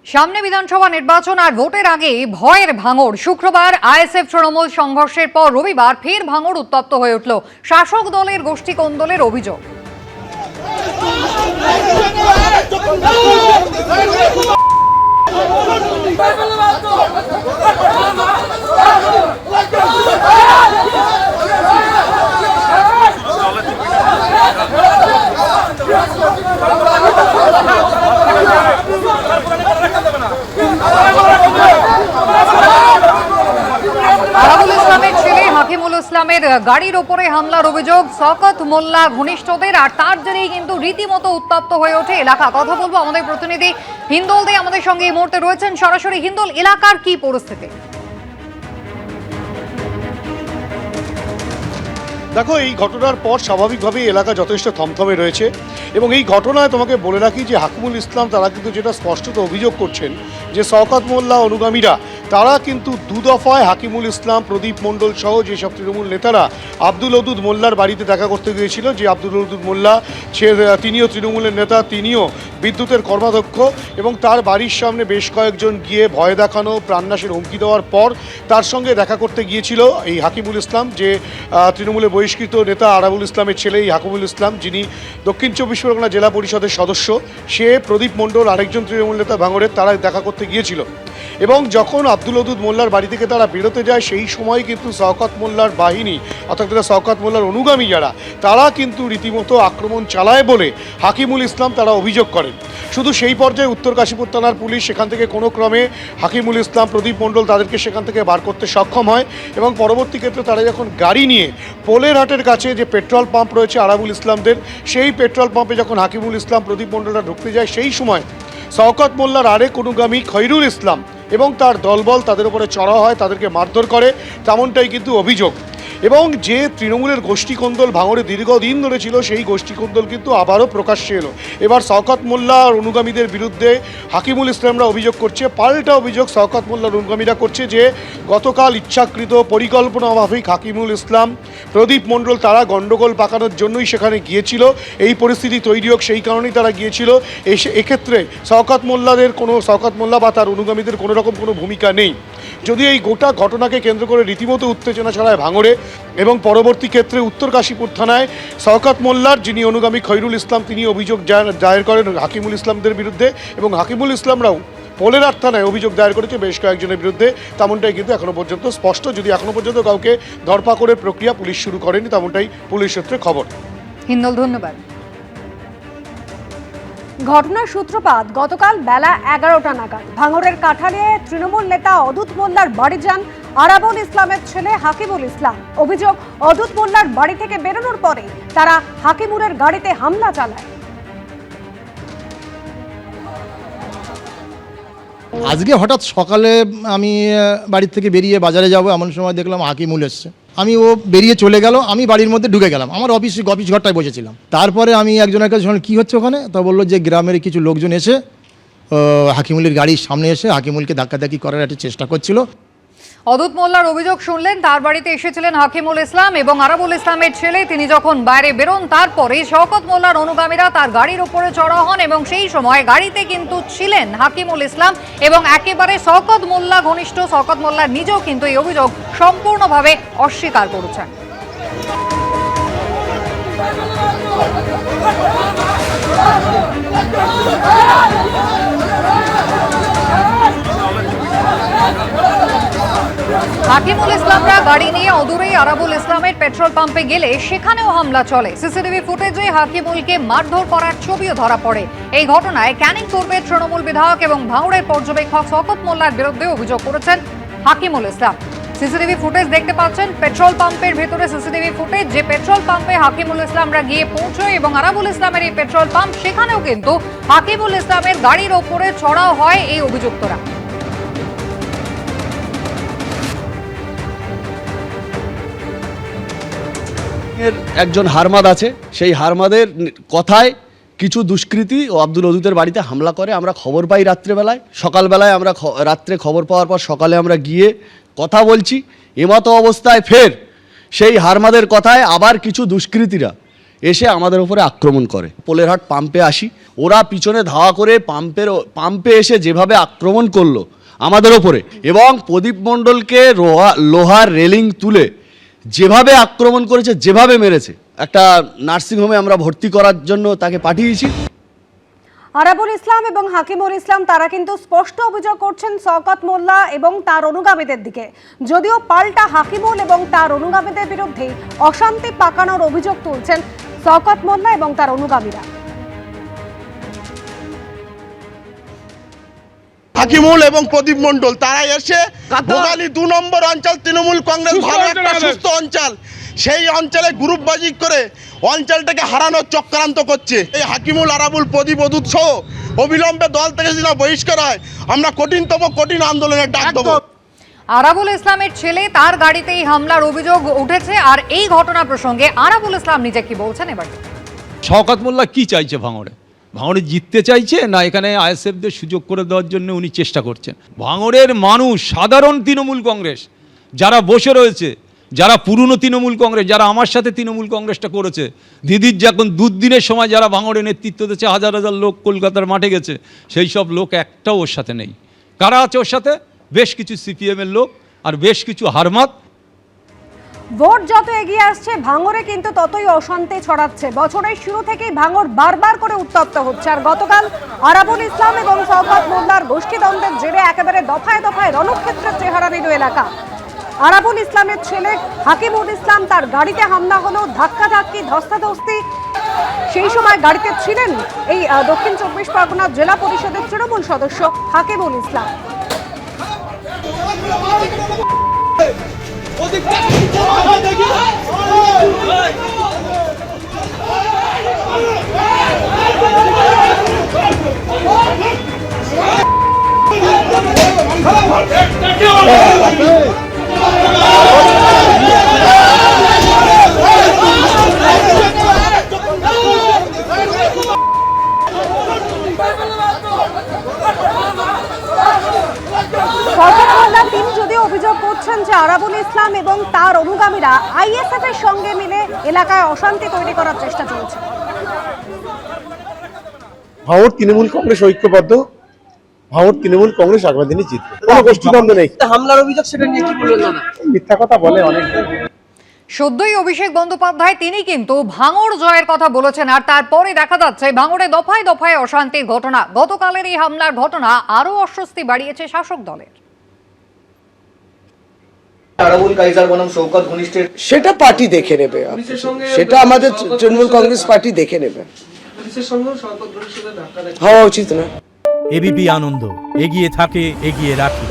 সামনে বিধানসভা নির্বাচন আর ভোটের আগে ভয়ের ভাঙড়। শুক্রবার আইএসএফ তৃণমূল সংঘর্ষের পর রবিবার ফের ভাঙড় উত্তপ্ত হয়ে উঠল। শাসক দলের গোষ্ঠী কোন্দলের অভিযোগ। আরাবুল ইসলামের ছেলে হাকিমুল ইসলামের গাড়ির ওপরে হামলার অভিযোগ। শওকত মোল্লা ঘনিষ্ঠদের, আর তার জেরেই কিন্তু রীতিমতো উত্তপ্ত হয়ে ওঠে এলাকা। কথা বলবো আমাদের প্রতিনিধি হিন্দল দে আমাদের সঙ্গে এই মুহূর্তে রয়েছেন সরাসরি। হিন্দল, এলাকার কি পরিস্থিতি? দেখো, এই ঘটনার পর স্বাভাবিকভাবেই এলাকা যথেষ্ট থমথমে রয়েছে এবং এই ঘটনায় তোমাকে বলে রাখি যে হাকিমুল ইসলাম তারা কিন্তু যেটা স্পষ্টত অভিযোগ করছেন যে শওকত মোল্লা অনুগামীরা তারা কিন্তু দুদফায় হাকিমুল ইসলাম, প্রদীপ মণ্ডল সহ যেসব তৃণমূল নেতারা আব্দুল ওদুদ মোল্লার বাড়িতে দেখা করতে গিয়েছিল, যে আব্দুল ওদুদ মোল্লা তিনিও তৃণমূলের নেতা, তিনিও বিদ্যুতের কর্মাধ্যক্ষ, এবং তার বাড়ির সামনে বেশ কয়েকজন গিয়ে ভয় দেখানো, প্রাণনাশের হুমকি দেওয়ার পর তার সঙ্গে দেখা করতে গিয়েছিল এই হাকিমুল ইসলাম, যে তৃণমূলের বহিষ্কৃত নেতা আরাবুল ইসলামের ছেলে এই হাকিমুল ইসলাম, যিনি দক্ষিণ চব্বিশ পরগনা জেলা পরিষদের সদস্য। সে, প্রদীপ মণ্ডল, আরেকজন তৃণমূল নেতা ভাঙড়ের, তারা দেখা করতে গিয়েছিল। এবং যখন আব্দুল ওদুদ মোল্লার বাড়ি থেকে তারা বেরোতে যায় সেই সময় কিন্তু শওকত মোল্লার বাহিনী, অর্থাৎ শওকত মোল্লার অনুগামী যারা, তারা কিন্তু রীতিমতো আক্রমণ চালায় বলে হাকিমুল ইসলাম তারা অভিযোগ করেন। শুধু সেই পর্যায়ে উত্তর কাশীপুর থানার পুলিশ সেখান থেকে কোনো ক্রমে হাকিমুল ইসলাম, প্রদীপ মণ্ডল তাদেরকে সেখান থেকে বার করতে সক্ষম হয় এবং পরবর্তী ক্ষেত্রে তারা যখন গাড়ি নিয়ে পোলেরহাটের কাছে যে পেট্রোল পাম্প রয়েছে আরাবুল ইসলামদের, সেই পেট্রোল পাম্পে যখন হাকিমুল ইসলাম, প্রদীপ মণ্ডলরা ঢুকতে যায় সেই সময় শওকত মোল্লার আরেক অনুগামী খৈরুল ইসলাম এবং তার দলবল তাদের উপরে চড়াও হয়, তাদেরকে মারধর করে, তেমনটাই কিন্তু অভিযোগ। এবং যে তৃণমূলের গোষ্ঠীকন্দল ভাঙড়ে দীর্ঘদিন ধরে ছিল, সেই গোষ্ঠীকন্দল কিন্তু আবারও প্রকাশ্যে এলো। এবার শওকত মোল্লা আর অনুগামীদের বিরুদ্ধে হাকিমুল ইসলামরা অভিযোগ করছে, পাল্টা অভিযোগ শওকত মোল্লার অনুগামীরা করছে যে গতকাল ইচ্ছাকৃত পরিকল্পনা মাফিক হাকিমুল ইসলাম, প্রদীপ মণ্ডল তারা গণ্ডগোল পাকানোর জন্যই সেখানে গিয়েছিল, এই পরিস্থিতি তৈরি হোক সেই কারণেই তারা গিয়েছিল। এক্ষেত্রে শওকত মোল্লা বা তার অনুগামীদের কোনো রকম কোনো ভূমিকা নেই। যদিও এই গোটা ঘটনাকে কেন্দ্র করে রীতিমতো উত্তেজনা ছড়ায় ভাঙড়ে এবং পরবর্তী ক্ষেত্রে উত্তর কাশীপুর থানায় শওকত মোল্লার যিনি অনুগামী খৈরুল ইসলাম, তিনি অভিযোগ দায়ের করেন হাকিমুল ইসলামদের বিরুদ্ধে এবং হাকিমুল ইসলামরাও পোলেরহাট থানায় অভিযোগ দায়ের করেছে বেশ কয়েকজনের বিরুদ্ধে। তেমনটাই কিন্তু এখনো পর্যন্ত স্পষ্ট, যদি এখনো পর্যন্ত কাউকে ধরপাকড়ের প্রক্রিয়া পুলিশ শুরু করেনি, তেমনটাই পুলিশ সূত্রে খবর। হিন্দল, ধন্যবাদ। ঘটনার সূত্রপাত গতকাল বেলা 11টা নাগাদ ভাঙড়ের কাঠালিয়ে তৃণমূল নেতা অদূত মোল্লার বাড়ি যান আরাবুল ইসলামের ছেলে হাকিমুল ইসলাম। অভিযোগ, অদূত মোল্লার বাড়ি থেকে বেরোনোর পরে তারা হাকিমুলের গাড়িতে হামলা চালায়। আজকে হঠাৎ সকালে আমি বাড়ি থেকে বেরিয়ে বাজারে যাব, এমন সময় দেখলাম হাকিমুল এসছে। ও বেরিয়ে চলে গেল, আমি বাড়ির মধ্যে ঢুকে গেলাম, আমার অফিস ঘরটায় বসেছিলাম। তারপরে আমি একজনের কাছে শুনলাম কী হচ্ছে ওখানে, তা বললো যে গ্রামের কিছু লোকজন এসে হাকিমুলের গাড়ির সামনে এসে হাকিমুলকে ধাক্কাধাক্কি করার একটা চেষ্টা করছিল। অদূত মোল্লার অভিযোগ শুনলেন, তার বাড়িতে এসেছিলেন হাকিমুল ইসলাম এবং আরাবুল ইসলামের ছেলে। তিনি যখন বাইরে বেরোন তারপরে শওকত মোল্লার অনুগামীরা তার গাড়ির উপরে চড়াও হন এবং সেই সময় গাড়িতে কিন্তু ছিলেন হাকিমুল ইসলাম এবং একেবারে শওকত মোল্লা ঘনিষ্ঠ। শওকত মোল্লা নিজেও কিন্তু এই অভিযোগ সম্পূর্ণভাবে অস্বীকার করেছেন। হাকিমুল ইসলামরা গাড়ি নিয়ে অদূরেই আরাবুল ইসলামের পেট্রোল পাম্পে গেলে সেখানেও হামলা চলে। সিসিটিভি ফুটেজে হাকিমুলকে মারধর করার ছবিও ধরা পড়ে। এই ঘটনায় ক্যানিং পূর্বের তৃণমূল বিধায়ক এবং ভাঙড়ের পর্যবেক্ষক শওকত মোল্লার বিরুদ্ধে অভিযোগ করেছেন হাকিমুল ইসলাম। সিসিটিভি ফুটেজ দেখতে পাচ্ছেন পেট্রোল পাম্পের ভেতরে। সিসিটিভি ফুটেজ, যে পেট্রোল পাম্পে হাকিমুল ইসলামরা গিয়ে পৌঁছয় এবং আরাবুল ইসলামের এই পেট্রোল পাম্প, সেখানেও কিন্তু হাকিমুল ইসলামের গাড়ির ওপরে চড়াও হয় এই অভিযুক্তরা। একজন হারমাদ আছে, সেই হারমাদের কথায় কিছু দুষ্কৃতী ও আব্দুল ওদুদের বাড়িতে হামলা করে। আমরা খবর পাই রাত্রেবেলায়, সকালবেলায় আমরা রাত্রে খবর পাওয়ার পর সকালে আমরা গিয়ে কথা বলছি। এমতো অবস্থায় ফের সেই হারমাদের কথায় আবার কিছু দুষ্কৃতীরা এসে আমাদের উপরে আক্রমণ করে। পোলেরহাট পাম্পে আসি, ওরা পিছনে ধাওয়া করে পাম্পে এসে যেভাবে আক্রমণ করলো আমাদের ওপরে, এবং প্রদীপ মণ্ডলকে লোহার রেলিং তুলে যেভাবে আক্রমণ করেছে, যেভাবে মেরেছে, একটা নার্সিংহোমে আমরা ভর্তি করার জন্য তাকে পাঠিয়েছি। আরাবুল ইসলাম এবং হাকিমুল ইসলাম তারা কিন্তু স্পষ্ট অভিযোগ করছেন শওকত মোল্লা এবং তার অনুগামীদের দিকে, যদিও পাল্টা হাকিমুল এবং তার অনুগামীদের বিরুদ্ধে অশান্তি পাকানোর অভিযোগ তুলছেন শওকত মোল্লা এবং তার অনুগামীরা। হাকিমুল এবং প্রদীপ মণ্ডল তারা এসে ভোগালী 2 নম্বর অঞ্চল তৃণমূল কংগ্রেস ভালো একটা সুস্থ অঞ্চল, সেই অঞ্চলে গ্রুপবাজি করে অঞ্চলটাকে হারানোর চক্রান্ত করছে। এই হাকিমুল, আরাবুল, প্রদীপ, অদূত সহ অবিলম্বে দল থেকে যদি না বহিষ্কার হয় আমরা কঠিন আন্দোলনের ডাক দেবো। আরাবুল ইসলামের ছেলে তার গাড়িতেই হামলার অভিযোগ উঠেছে। আর এই ঘটনা প্রসঙ্গে আরাবুল ইসলাম নিজে কি বলছেন এবার। শওকত মোল্লা কি চাইছে? ভাঙড়ে জিততে চাইছে, না এখানে আইএসএফদের সুযোগ করে দেওয়ার জন্য উনি চেষ্টা করছেন? ভাঙড়ের মানুষ, সাধারণ তৃণমূল কংগ্রেস যারা বসে রয়েছে, যারা পুরনো তৃণমূল কংগ্রেস, যারা আমার সাথে তৃণমূল কংগ্রেসটা করেছে, দিদির যখন দুদিনের সময় যারা ভাঙড়ে নেতৃত্ব দিচ্ছে, হাজার হাজার লোক কলকাতার মাঠে গেছে, সেই সব লোক একটাও ওর সাথে নেই। কারা আছে ওর সাথে? বেশ কিছু সিপিএমের লোক আর বেশ কিছু হারমাত। ভোট যত এগিয়ে আসছে ভাঙড়ে কিন্তু ততই অশান্তি ছড়াচ্ছে। বছরের শুরু থেকেই ভাঙড় বারবার করে উত্তপ্ত হচ্ছে। আর গতকাল আরাবুল ইসলাম এবং শওকত মোল্লার গোষ্ঠীদ্বন্দ্বের জেরে একেবারে দফায় দফায় রণক্ষেত্রের চেহারা নিল এলাকা। আরাবুল ইসলামের ছেলে হাকিমুল ইসলাম, তার গাড়িতে হামলা হলো, ধাক্কাধাক্কি, ধস্তাধস্তি। সেই সময় গাড়িতে ছিলেন এই দক্ষিণ 24 পরগনা জেলা পরিষদের তৃণমূল সদস্য হাকিমুল ইসলাম। তিনি যদিও অভিযোগ করছেন যে আরাবুল ইসলাম এবং তার অনুগামীরা আইএসএফ এর সঙ্গে মিলে এলাকায় অশান্তি তৈরি করার চেষ্টা চলছে। ভাঙড় তৃণমূল কংগ্রেস ঐক্যবদ্ধ, ভাঙড় তৃণমূল কংগ্রেস আগামী দিনে জিতবে, কোনো গোষ্ঠীদ্বন্দ্ব নেই। হামলার অভিযোগ, সেটা নিয়ে কি বললেন দাদা? মিথ্যা কথা বলে অনেক। সদ্যই অভিষেক বন্দ্যোপাধ্যায় তিনি কিন্তু ভাঙড় জয়ের কথা বলেছেন। আর তারপরে দেখা যাচ্ছে ভাঙড়ে দফায় দফায় অশান্তির ঘটনা। গতকালের এই হামলার ঘটনা আরো অস্বস্তি বাড়িয়েছে শাসক দলের। আরাবুল কাইজার বনাম শওকত ঘনিষ্ঠের সেটা পার্টি দেখে নেবে, সেটা আমাদের তৃণমূল কংগ্রেস পার্টি দেখে নেবে। হওয়া উচিত না। এবিপি আনন্দ, এগিয়ে থাকে, এগিয়ে রাখে।